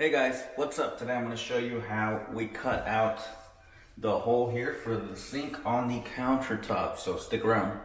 Hey guys, what's up? Today I'm going to show you how we cut out the hole here for the sink on the countertop, so stick around.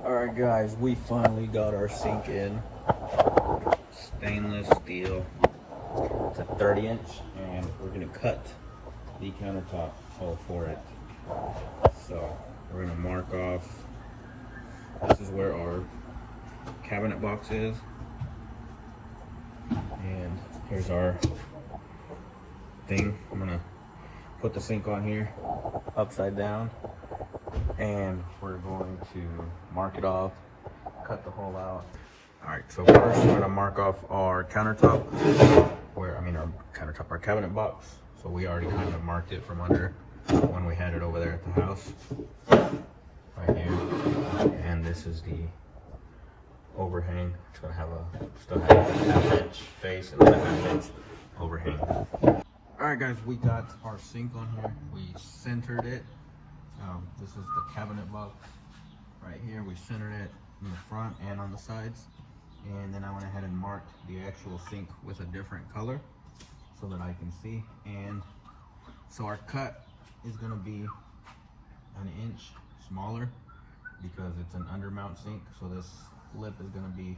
Alright guys, we finally got our sink in. Stainless steel. It's a 30-inch and we're going to cut the countertop hole for it. So we're going to mark off, this is where our cabinet box is. And here's our thing. I'm going to put the sink on here upside down. And we're going to mark it off, cut the hole out. All right, so first we're gonna mark off our countertop, our cabinet box. So we already kind of marked it from under when we had it over there at the house, right here. And this is the overhang. It's gonna have still have a half-inch face and then a half-inch overhang. All right, guys, we got our sink on here. We centered it. This is the cabinet box right here. We centered it in the front and on the sides, and then I went ahead and marked the actual sink with a different color so that I can see. And so our cut is going to be an inch smaller because it's an undermount sink, so this lip is going to be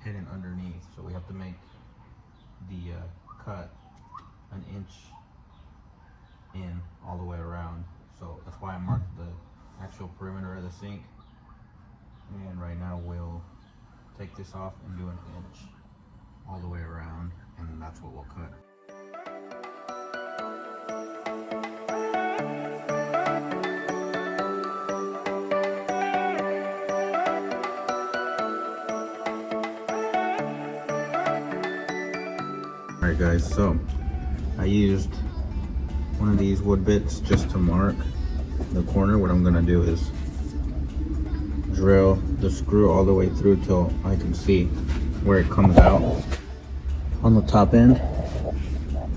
hidden underneath, so we have to make the cut an inch in all the way around. So that's why I marked the actual perimeter of the sink. And right now we'll take this off and do an inch all the way around, and that's what we'll cut. Alright guys, so I used one of these wood bits just to mark the corner. What I'm gonna do is drill the screw all the way through till I can see where it comes out on the top end,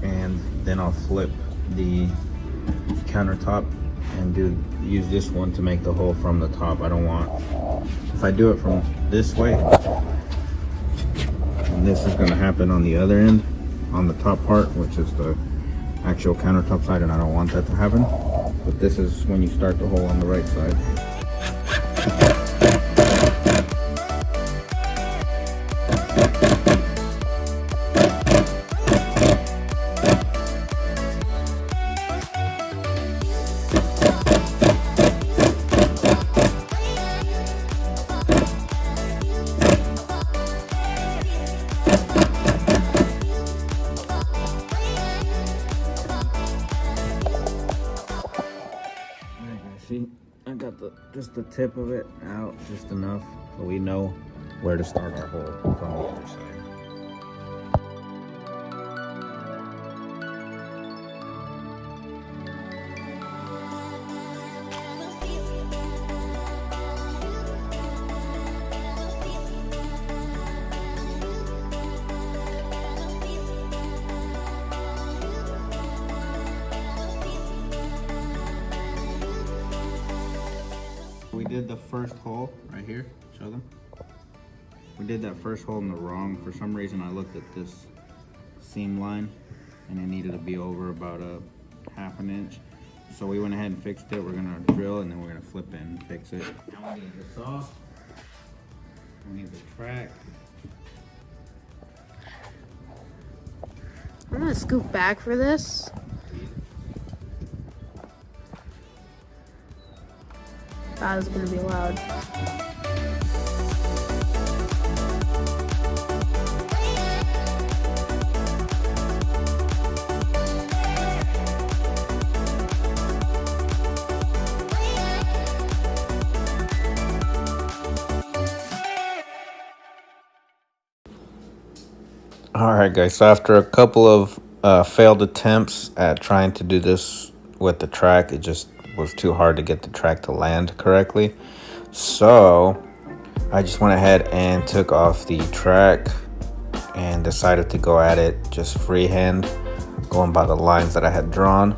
and then I'll flip the countertop and use this one to make the hole from the top. I don't want, if I do it from this way, and this is gonna happen on the other end, on the top part, which is the actual countertop side, and I don't want that to happen. But this is when you start the hole on the right side. See, I got just the tip of it out, just enough, so we know where to start our hole from the other side. We did the first hole right here. Show them. We did that first hole in the wrong. For some reason, I looked at this seam line and it needed to be over about a ½ inch. So we went ahead and fixed it. We're gonna drill and then we're gonna flip it and fix it. Now we need the saw. We need the track. I'm gonna scoop back for this. That is gonna be loud. All right, guys. So after a couple of failed attempts at trying to do this with the track, it just was too hard to get the track to land correctly. So I just went ahead and took off the track and decided to go at it just freehand, going by the lines that I had drawn.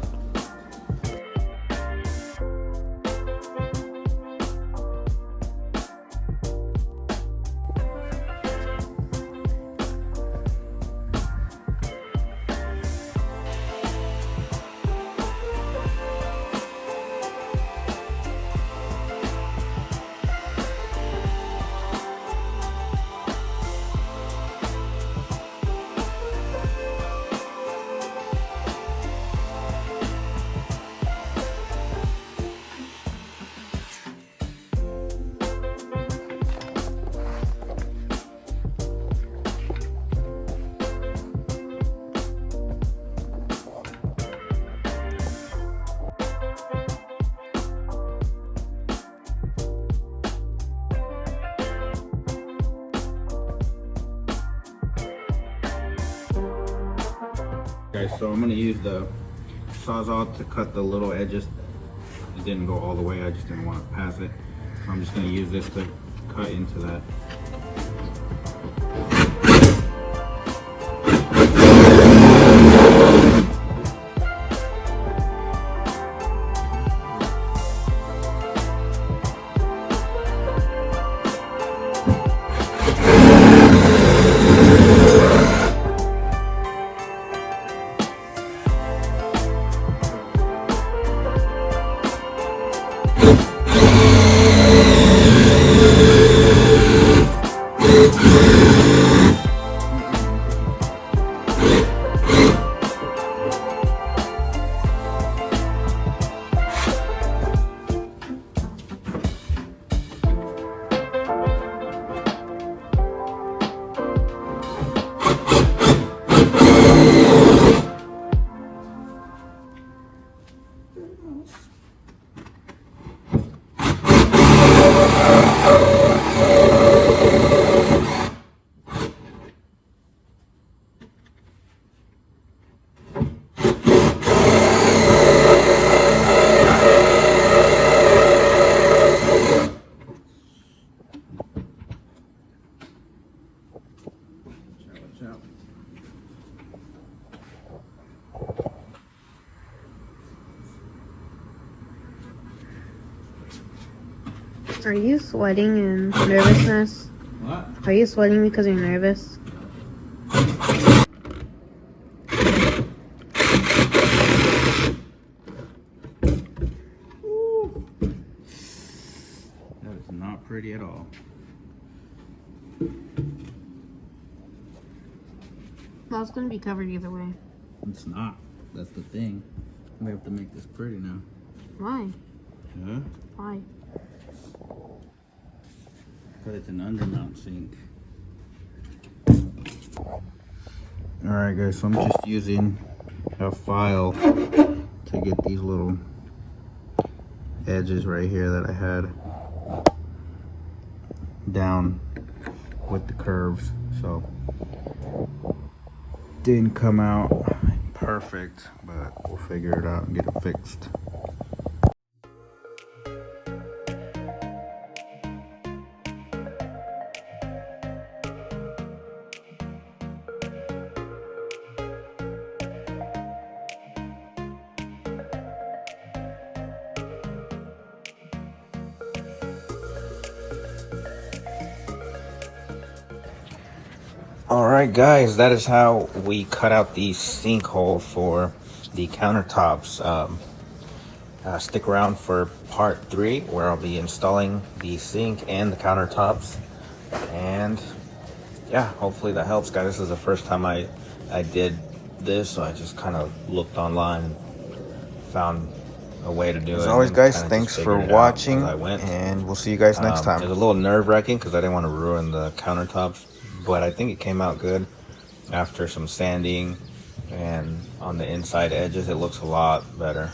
Guys, so I'm gonna use the Sawzall to cut the little edges. It didn't go all the way, I just didn't want to pass it. So I'm just gonna use this to cut into that. Are you sweating in nervousness? What? Are you sweating because you're nervous? That is not pretty at all. Well, it's gonna be covered either way. It's not. That's the thing. We have to make this pretty now. Why? Huh? Why? Because it's an undermount sink. Alright guys, so I'm just using a file to get these little edges right here that I had down with the curves. So didn't come out perfect, but we'll figure it out and get it fixed. Alright guys, that is how we cut out the sinkhole for the countertops. Stick around for part 3 where I'll be installing the sink and the countertops. And yeah, hopefully that helps guys. This is the first time I did this, so I just kind of looked online and found a way to do it. As always guys, thanks for watching, and we'll see you guys next time. It was a little nerve-wracking because I didn't want to ruin the countertops, but I think it came out good. After some sanding and on the inside edges, it looks a lot better.